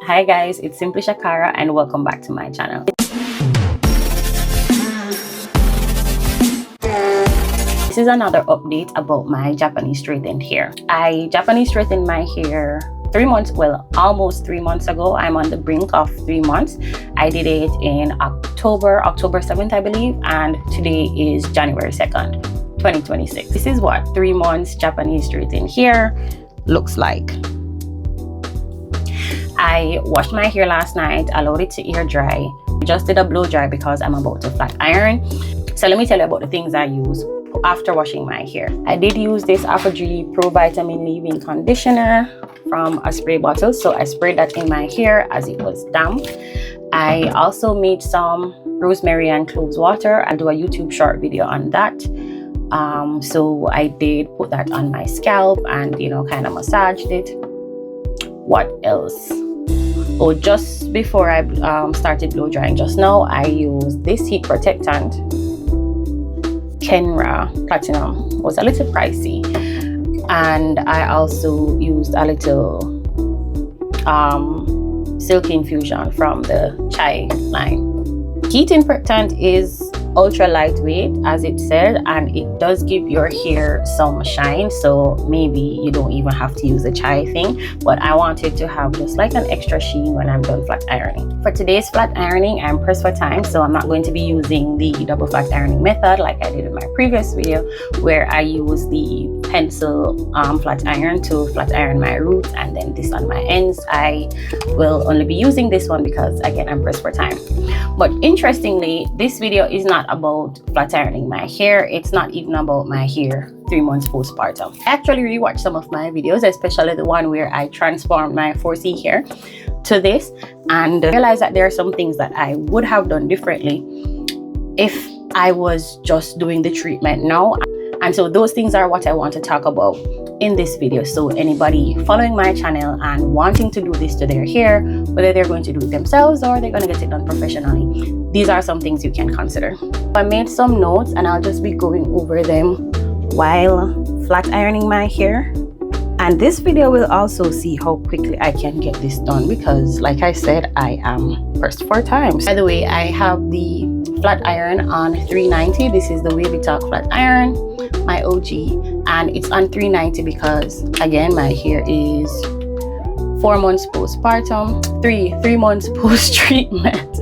Hi guys, it's Simply Shakara and welcome back to my channel. This is another update about my Japanese straightened hair. I Japanese straightened my hair 3 months, well, almost 3 months ago. I'm on the brink of 3 months. I did it in October 7th, I believe, and today is January 2nd, 2026. This is what 3 months Japanese straightened hair looks like. I washed my hair last night, allowed it to air dry. Just did a blow dry because I'm about to flat iron. So let me tell you about the things I use after washing my hair. I did use this Afro Pro Vitamin Leave-In Conditioner from a spray bottle. So I sprayed that in my hair as it was damp. I also made some rosemary and cloves water. I'll do a YouTube short video on that. So I did put that on my scalp and, kind of massaged it. What else? Oh, just before I started blow drying just now, I used this heat protectant. Kenra Platinum was a little pricey, and I also used a little Silk Infusion from the Chai line. Heat protectant is ultra lightweight, as it said, and it does give your hair some shine, so maybe you don't even have to use the chai thing, but I wanted to have just like an extra sheen when I'm done flat ironing. For today's flat ironing, I'm pressed for time, so I'm not going to be using the double flat ironing method like I did in my previous video, where I use the pencil flat iron to flat iron my roots and then this on my ends. I will only be using this one because, again, I'm pressed for time. But interestingly, this video is not about flat ironing my hair. It's not even about my hair 3 months postpartum. I actually rewatched some of my videos, especially the one where I transformed my 4C hair to this, and realized that there are some things that I would have done differently if I was just doing the treatment now. And so those things are what I want to talk about in this video. So anybody following my channel and wanting to do this to their hair, whether they're going to do it themselves or they're going to get it done professionally, these are some things you can consider. I made some notes and I'll just be going over them while flat ironing my hair. And this video will also see how quickly I can get this done because, like I said, I am pressed for time. By the way, I have the flat iron on 390. This is the Wavy Talk flat iron, my OG, and it's on 390 because, again, my hair is 4 months postpartum, three months post-treatment.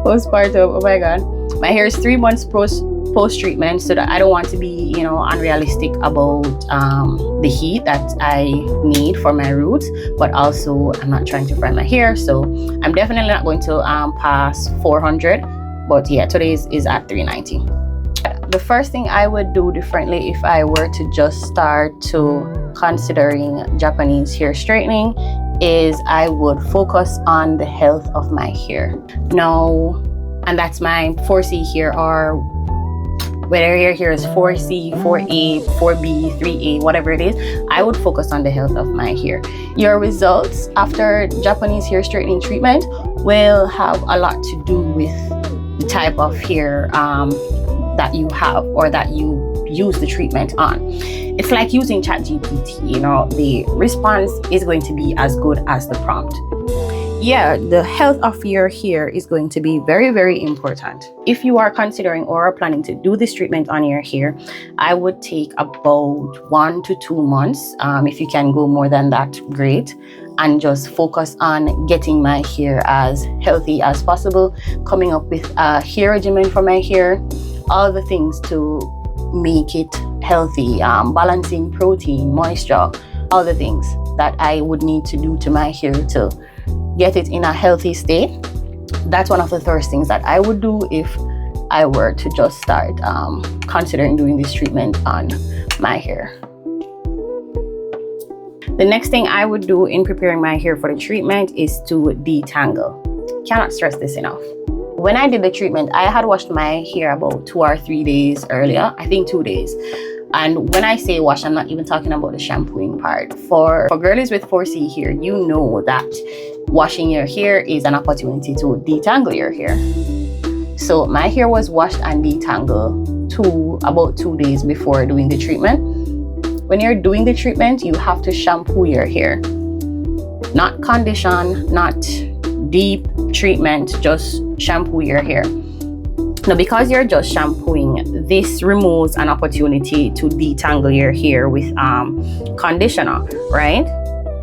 Postpartum, oh my god, my hair is 3 months post-treatment, so that I don't want to be, unrealistic about the heat that I need for my roots, but also I'm not trying to fry my hair, so I'm definitely not going to pass 400. But yeah, today's is at 390. The first thing I would do differently if I were to just start to considering Japanese hair straightening is I would focus on the health of my hair. Now, and that's my 4C hair, or whether your hair is 4C, 4A, 4B, 3A, whatever it is, I would focus on the health of my hair. Your results after Japanese hair straightening treatment will have a lot to do with the type of hair that you have or that you use the treatment on. It's like using ChatGPT, the response is going to be as good as the prompt. Yeah, the health of your hair is going to be very, very important. If you are considering or are planning to do this treatment on your hair, I would take about 1 to 2 months. If you can go more than that, great. And just focus on getting my hair as healthy as possible, coming up with a hair regimen for my hair, all the things to make it healthy, balancing protein, moisture, all the things that I would need to do to my hair to get it in a healthy state. That's one of the first things that I would do if I were to just start considering doing this treatment on my hair. The next thing I would do in preparing my hair for the treatment is to detangle. Cannot stress this enough. When I did the treatment, I had washed my hair about 2 or 3 days earlier, I think 2 days. And when I say wash, I'm not even talking about the shampooing part. For girlies with 4C hair, you know that washing your hair is an opportunity to detangle your hair. So my hair was washed and detangled about 2 days before doing the treatment. When you're doing the treatment, you have to shampoo your hair. not condition, not deep treatment, just shampoo your hair. Now, because you're just shampooing, this removes an opportunity to detangle your hair with conditioner, right?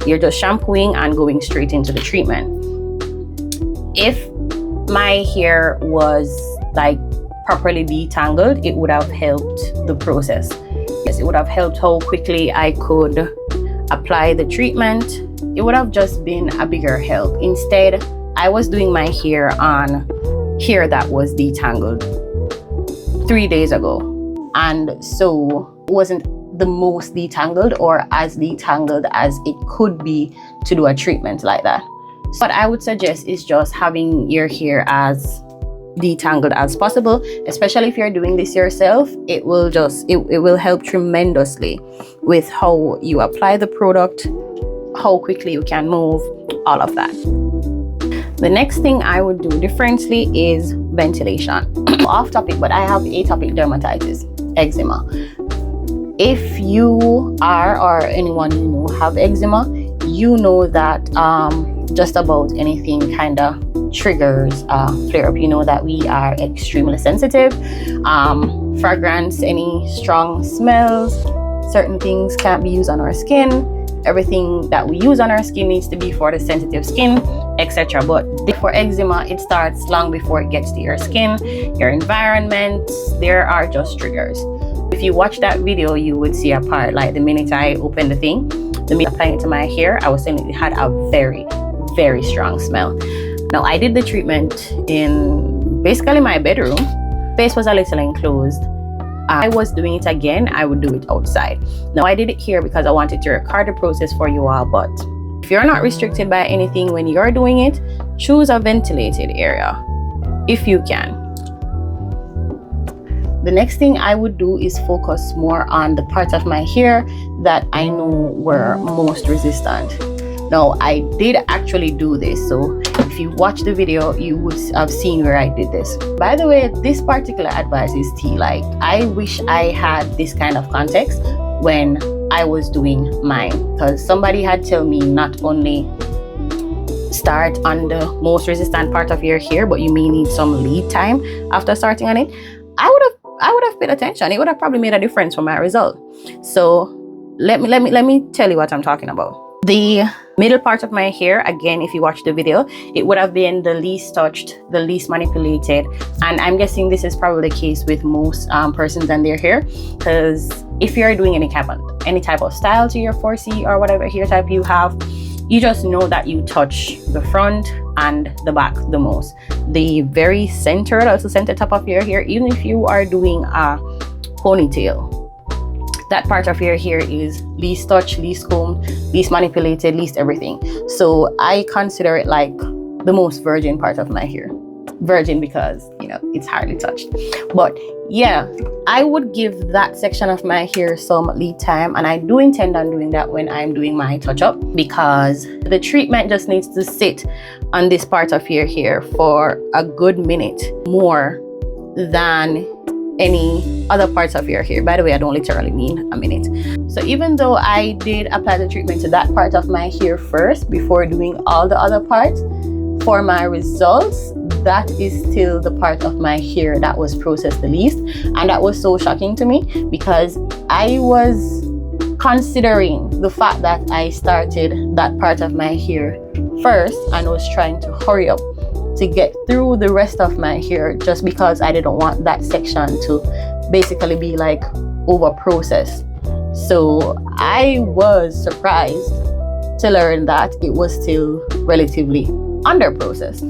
You're just shampooing and going straight into the treatment. If my hair was like properly detangled, it would have helped the process. Yes, it would have helped how quickly I could apply the treatment. It would have just been a bigger help. Instead, I was doing my hair on hair that was detangled 3 days ago, and so it wasn't the most detangled or as detangled as it could be to do a treatment like that. What I would suggest is just having your hair as detangled as possible, especially if you're doing this yourself. It will help tremendously with how you apply the product, how quickly you can move, all of that. The next thing I would do differently is ventilation. Off topic, but I have atopic dermatitis, eczema. If you are, or anyone you know, have eczema, you know that just about anything kind of triggers flare up. You know that we are extremely sensitive. Fragrance, any strong smells, certain things can't be used on our skin. Everything that we use on our skin needs to be for the sensitive skin, etc. But for eczema, it starts long before it gets to your skin, your environment. There are just triggers. If you watch that video, you would see a part, like the minute I opened the thing, the minute I applied it to my hair, I was saying it had a very, very strong smell. Now, I did the treatment in basically my bedroom. Face was a little enclosed. I was doing it again, I would do it outside. Now, I did it here because I wanted to record the process for you all, but if you're not restricted by anything when you're doing it, choose a ventilated area if you can. The next thing I would do is focus more on the parts of my hair that I know were most resistant. Now, I did actually do this, so if you watch the video, you would have seen where I did this. By the way, this particular advice is tea. Like, I wish I had this kind of context when I was doing mine, because somebody had told me not only start on the most resistant part of your hair, but you may need some lead time after starting on it. I would have paid attention. It would have probably made a difference for my result. So let me tell you what I'm talking about. The middle part of my hair, again, if you watch the video, it would have been the least touched, the least manipulated, and I'm guessing this is probably the case with most persons and their hair, because if you're doing any type of style to your 4C or whatever hair type you have, you just know that you touch the front and the back the most. The very center, also center top of your hair, even if you are doing a ponytail, that part of your hair is least touched, least combed, least manipulated, least everything. So I consider it like the most virgin part of my hair. Virgin because, you know, it's hardly touched. But yeah, I would give that section of my hair some lead time, and I do intend on doing that when I'm doing my touch-up, because the treatment just needs to sit on this part of your hair for a good minute more than any other parts of your hair. By the way, I don't literally mean a minute. So even though I did apply the treatment to that part of my hair first before doing all the other parts, for my results, that is still the part of my hair that was processed the least. And that was so shocking to me, because I was considering the fact that I started that part of my hair first and was trying to hurry up to get through the rest of my hair, just because I didn't want that section to basically be like over processed. So I was surprised to learn that it was still relatively under processed.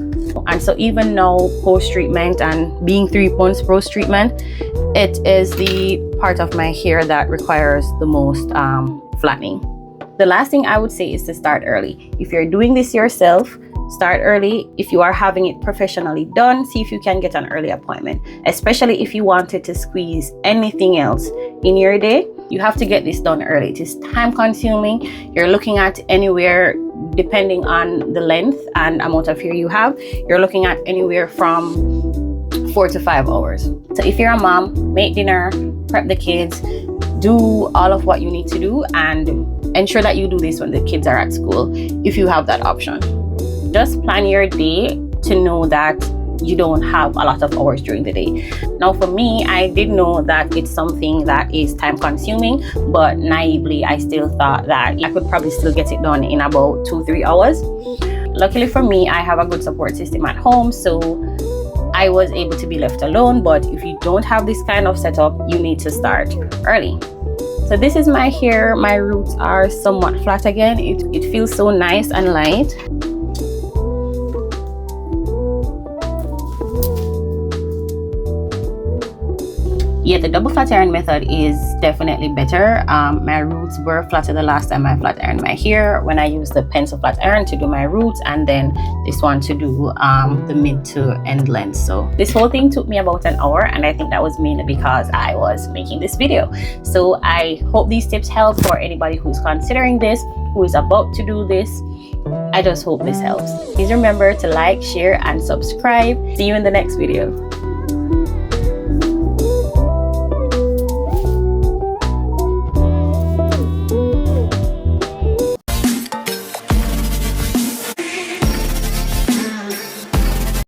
And so even now, post treatment and being 3 months post treatment, it is the part of my hair that requires the most flattening. The last thing I would say is to start early. If you're doing this yourself, start early. If you are having it professionally done, see if you can get an early appointment, especially if you wanted to squeeze anything else in your day. You have to get this done early. It is time consuming. You're looking at anywhere, depending on the length and amount of hair you have, you're looking at anywhere from 4 to 5 hours. So if you're a mom, make dinner, prep the kids, do all of what you need to do, and ensure that you do this when the kids are at school if you have that option. Just plan your day to know that you don't have a lot of hours during the day. Now for me, I did know that it's something that is time consuming, but naively I still thought that I could probably still get it done in about 2-3 hours. Luckily for me, I have a good support system at home, so I was able to be left alone. But if you don't have this kind of setup, you need to start early. So this is my hair. My roots are somewhat flat again. It feels so nice and light. Yeah, the double flat iron method is definitely better. My roots were flatter the last time I flat ironed my hair when I used the pencil flat iron to do my roots, and then this one to do the mid to end length. So this whole thing took me about an hour, and I think that was mainly because I was making this video. So I hope these tips help for anybody who's considering this, who is about to do this. I just hope this helps. Please remember to like, share, and subscribe. See you in the next video.